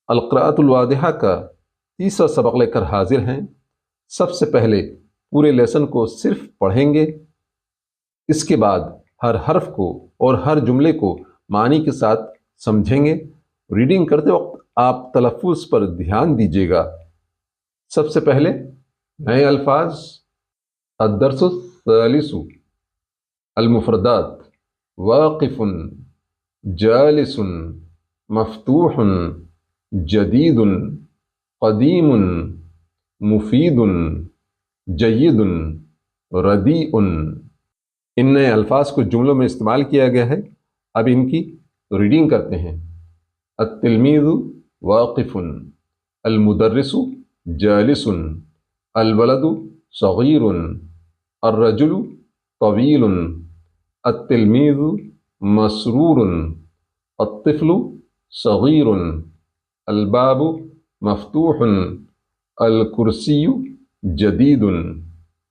القراءۃ الواضحہ کا تیسرا سبق لے کر حاضر ہیں۔ سب سے پہلے پورے لیسن کو صرف پڑھیں گے، اس کے بعد ہر حرف کو اور ہر جملے کو معنی کے ساتھ سمجھیں گے۔ ریڈنگ کرتے وقت آپ تلفظ پر دھیان دیجیے گا۔ سب سے پہلے نئے الفاظ۔ الدرس الثالث المفردات: واقف، جالس، مفتوح، جدید، قدیم، مفید، جید، ردیء۔ ان نئے الفاظ کو جملوں میں استعمال کیا گیا ہے، اب ان کی ریڈنگ کرتے ہیں۔ التلمیذ واقف، المدرس جالس، الولد صغیر، الرجل طویل، التلمیذ مسرور، الطفل صغیر، الباب مفتوح، الکرسی جدید،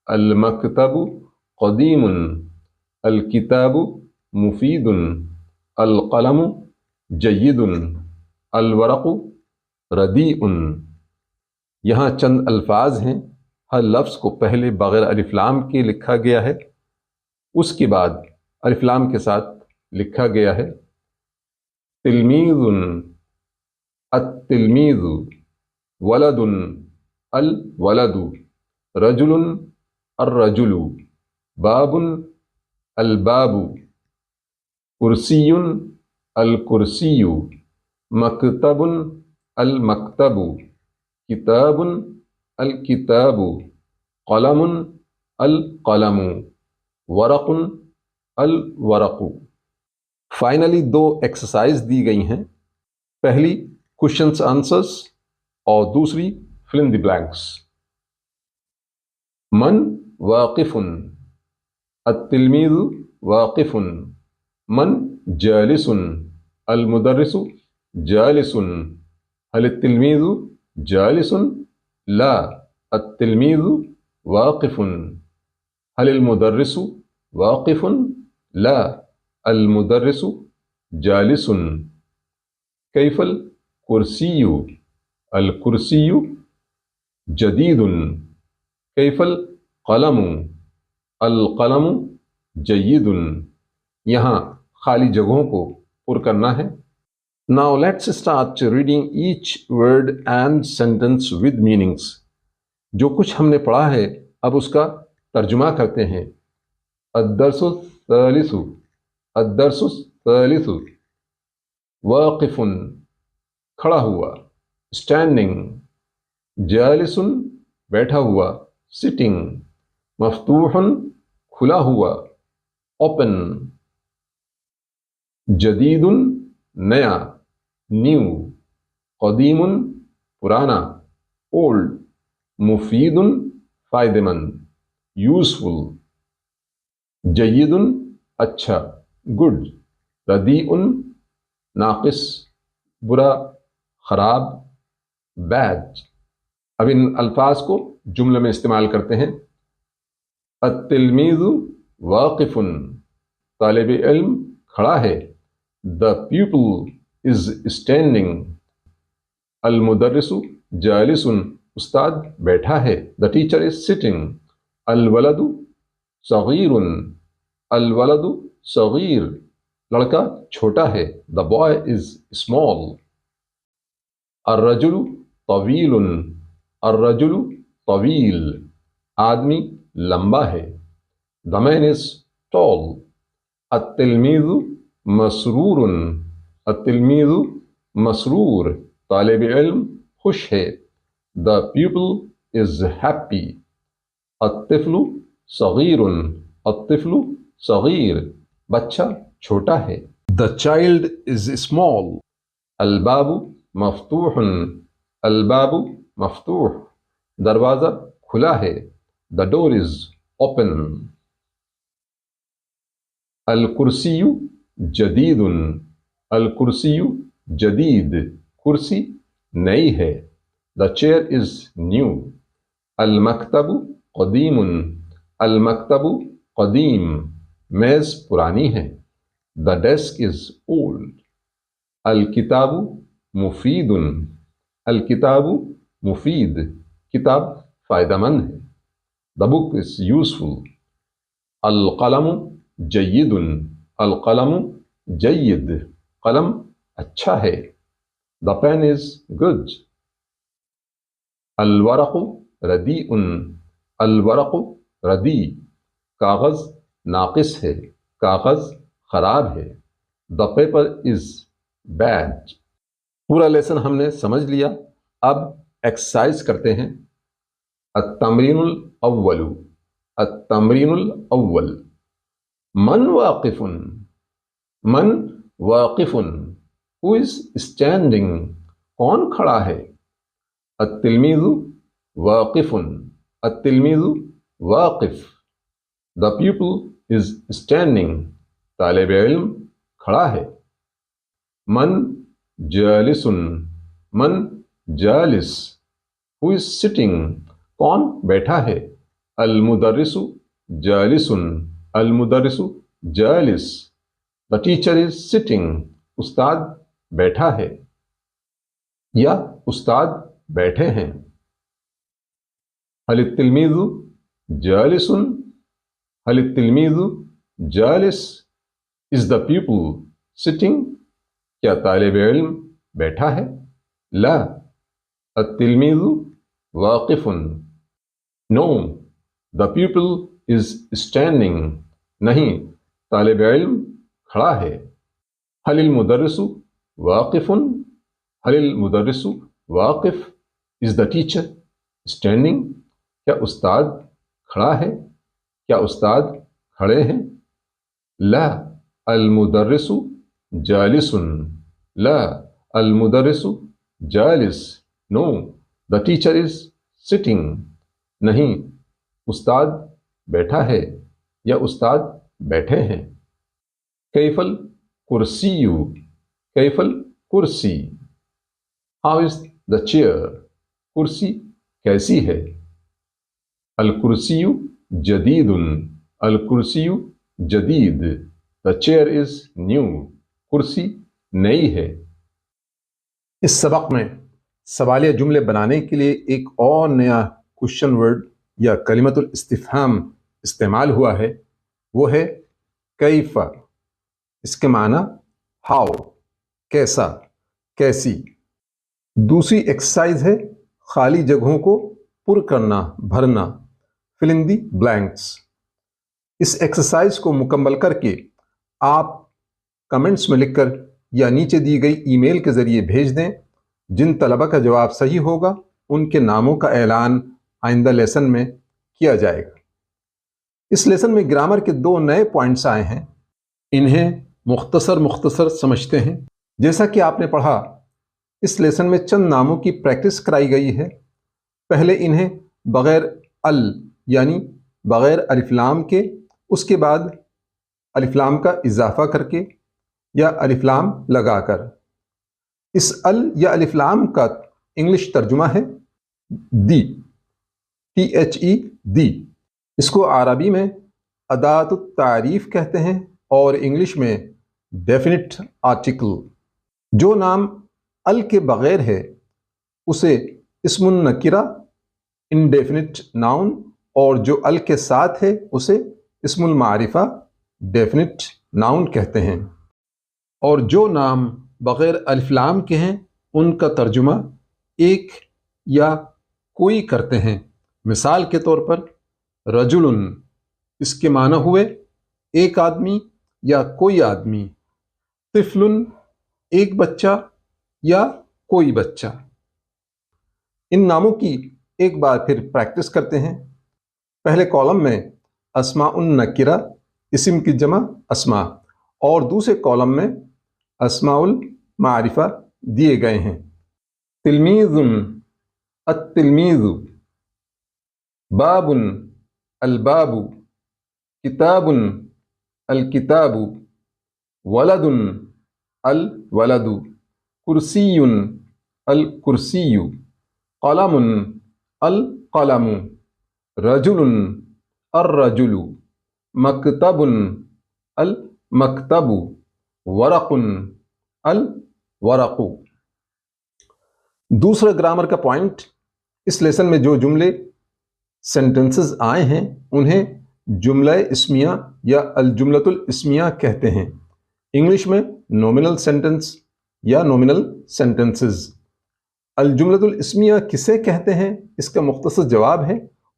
المکتب قدیم، الکتاب مفید، القلم جید، الورق ردیء۔ یہاں چند الفاظ ہیں، ہر لفظ کو پہلے بغیر الف لام کے لکھا گیا ہے، اس کے بعد الف لام کے ساتھ لکھا گیا ہے۔ تلمیذ، التلمیذ، ولد، الولد، رجل، الرجل، باب، الباب، کرسی، الکرسی، مکتب، المکتب، کتاب، الکتاب، قلم، القلم، ورق، الورق۔ فائنلی دو ایکسرسائز دی گئی ہیں، پہلی کوشچنس آنسرس اور دوسری فل ان دی بلینکس۔ من واقف، التلمیذ واقف، من جالس، المدرس جالس، هل التلميذ جالس؟ لا، التلميذ واقف. هل المدرس واقف؟ لا، المدرس جالس. كيف الكرسي؟ الكرسي جديد. كيف القلم؟ القلم جيد. یہاں خالی جگہوں کو پر کرنا ہے. Now let's start reading each word and sentence with meanings. جو کچھ ہم نے پڑھا ہے اب اس کا ترجمہ کرتے ہیں. الدرس الثالث. الدرس الثالث. واقف کھڑا ہوا. Standing. جالس بیٹھا ہوا. Sitting. مفتوح کھلا ہوا. Open. جدید نیا. نیو. قدیم پرانا. اولڈ. مفید فائدہ مند. یوزفل. جید اچھا. گڈ. ردیء ناقص برا خراب. بیڈ. اب ان الفاظ کو جملے میں استعمال کرتے ہیں. التلمیذ واقف طالب علم کھڑا ہے. The pupil is standing. المدرس جالس استاد بیٹھا ہے. The teacher is sitting. الولد صغیر. الولد صغیر لڑکا چھوٹا ہے. The boy is small. الرجل طویل. الرجل طویل آدمی لمبا ہے. The man is tall. التلمیذ مسرور. التلمیذ مسرور طالب علم خوش ہے. The pupil is happy. الطفل صغیر. الطفل صغیر بچہ چھوٹا ہے. The child is small. الباب مفتوح. الباب مفتوح دروازہ کھلا ہے. The door is open. الکرسی جدید. الکرسی جدید کرسی نئی ہے. The chair is new. المکتب قدیم. المکتب قدیم میز پرانی ہے. The desk is old. الکتاب مفید. الکتاب مفید، کتاب فائدہ مند ہے. The book is useful. القلم جید، القلم جید، قلم اچھا ہے. The pen is good. الورق ردیء، الورق ردی، کاغذ ناقص ہے، کاغذ خراب ہے. The paper is bad. پورا لیسن ہم نے سمجھ لیا. اب ایکسرسائز کرتے ہیں. التمرین الاول، التمرین الاول، من واقف، من واقف، who is standing، کون کھڑا ہے. التلمیذ واقف، التلمیذ واقف، the pupil is standing، طالب علم کھڑا ہے. من جالس، من جالس، who is sitting، کون بیٹھا ہے. المدرس جالس، المدرس جالس، the teacher is sitting، استاد بیٹھا ہے یا استاد بیٹھے ہیں. هل التلمیذ جالس، هل التلمیذ جالس، is the pupil sitting، کیا طالب علم بیٹھا ہے. لا، التلمیذ واقف. No، the pupil is standing، نہیں، طالب علم کھڑا ہے. هل المدرس واقف، هل المدرس واقف، is the teacher standing، کیا استاد کھڑا ہے، کیا استاد کھڑے ہیں. لا، المدرس جالس، لا، المدرس جالس. No، the teacher is sitting، نہیں، استاد بیٹھا ہے یا استاد بیٹھے ہیں. کیف الکرسی، کیف الکرسی، how is the chair، کرسی کیسی ہے. الکرسی جدید، الکرسی جدید، the chair is new، کرسی نئی ہے. اس سبق میں سوالیہ جملے بنانے کے لیے ایک اور نیا کوشچن ورڈ یا کلمۃ الاستفہام استعمال ہوا ہے، وہ ہے کیف. اس کے معنی ہاؤ، کیسا، کیسی. دوسری ایکسرسائز ہے خالی جگہوں کو پر کرنا، بھرنا، فل ان دی بلینکس. اس ایکسرسائز کو مکمل کر کے آپ کمنٹس میں لکھ کر یا نیچے دی گئی ای میل کے ذریعے بھیج دیں. جن طلبہ کا جواب صحیح ہوگا ان کے ناموں کا اعلان آئندہ لیسن میں کیا جائے گا. اس لیسن میں گرامر کے 2 نئے پوائنٹس آئے ہیں، انہیں مختصر سمجھتے ہیں. جیسا کہ آپ نے پڑھا، اس لیسن میں چند ناموں کی پریکٹس کرائی گئی ہے. پہلے انہیں بغیر ال یعنی بغیر الف لام کے، اس کے بعد الف لام کا اضافہ کر کے یا الف لام لگا کر. اس ال یا الف لام کا انگلش ترجمہ ہے دی، THE، دی. اس کو عربی میں ادات التعریف کہتے ہیں اور انگلش میں ڈیفینٹ آرٹیکل. جو نام ال کے بغیر ہے اسے اسم النکرہ، انڈیفینٹ ناؤن، اور جو ال کے ساتھ ہے اسے اسم المعرفہ، ڈیفینٹ ناؤن کہتے ہیں. اور جو نام بغیر الف لام کے ہیں ان کا ترجمہ ایک یا کوئی کرتے ہیں. مثال کے طور پر رجل، اس کے معنی ہوئے ایک آدمی یا کوئی آدمی. طفل، ایک بچہ یا کوئی بچہ. ان ناموں کی ایک بار پھر پریکٹس کرتے ہیں. پہلے کالم میں اسماء النکرہ، اسم کی جمع اسماء، اور دوسرے کالم میں اسماء المعرفہ دیے گئے ہیں. تلمیذ، التلمیذ. باب، الباب. کتاب، الکتاب. ولد، الولد. کرسی، الکرسی. قلم، القلم. رجل، الرجل. مکتب، المکتب. ورق، الورق. دوسرا گرامر کا پوائنٹ، اس لیسن میں جو جملے سینٹنسز آئے ہیں انہیں جملہ اسمیہ یا الجملۃ الاسمیہ کہتے ہیں۔ انگلش میں نومینل سینٹنس یا نومینل سینٹنسز۔ الجملۃ الاسمیہ کسے کہتے ہیں؟ اس کا مختصر جواب ہے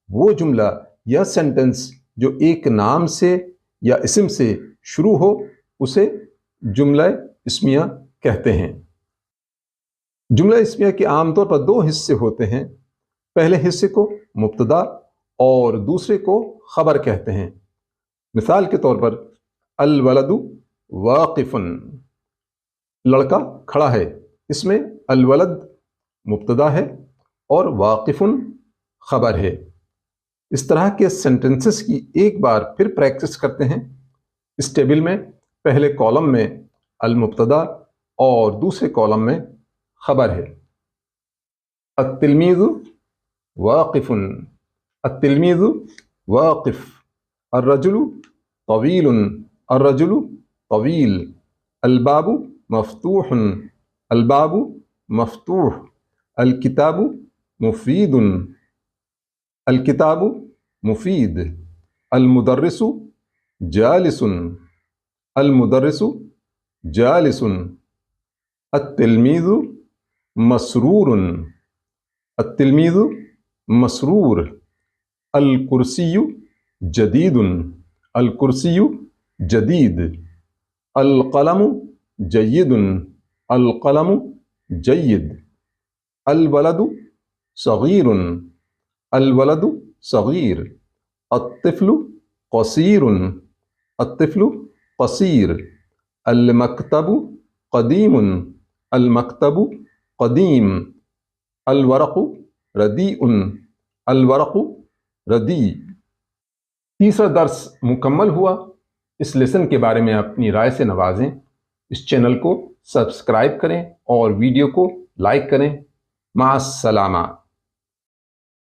وہ جملہ یا سینٹنس جو ایک نام سے یا اسم سے شروع ہو اسے جملہ اسمیہ کہتے ہیں۔ جملہ اسمیہ کے عام طور پر دو حصے ہوتے ہیں، پہلے حصے کو مبتدا اور دوسرے کو خبر کہتے ہیں۔ مثال کے طور پر الولد واقف، لڑکا کھڑا ہے، اس میں الولد مبتدا ہے اور واقف خبر ہے۔ اس طرح کے سینٹنسز کی ایک بار پھر پریکٹس کرتے ہیں۔ اس ٹیبل میں پہلے کالم میں المبتدا اور دوسرے کالم میں خبر ہے۔ التلمیذ واقف، التلمیذ واقف، الرجل طویل، الرجل طویل، الباب مفتوح، الباب مفتوح، الکتاب مفید، الکتاب مفید، المدرس جالس، المدرس جالس، التلمیذ مسرور، التلمیذ مسرور، الکرسی جدید، الکرسی جدید، القلم جید، القلم جید، الولد صغیر، الولد صغیر، الطفل قصیر، الطفل قصیر، المکتب قدیم، المکتب قدیم، الورق ردیء، الورق ردیء۔ تیسرا درس مکمل ہوا۔ اس لیسن کے بارے میں اپنی رائے سے نوازیں۔ اس چینل کو سبسکرائب کریں اور ویڈیو کو لائک کریں۔ مع السلامہ۔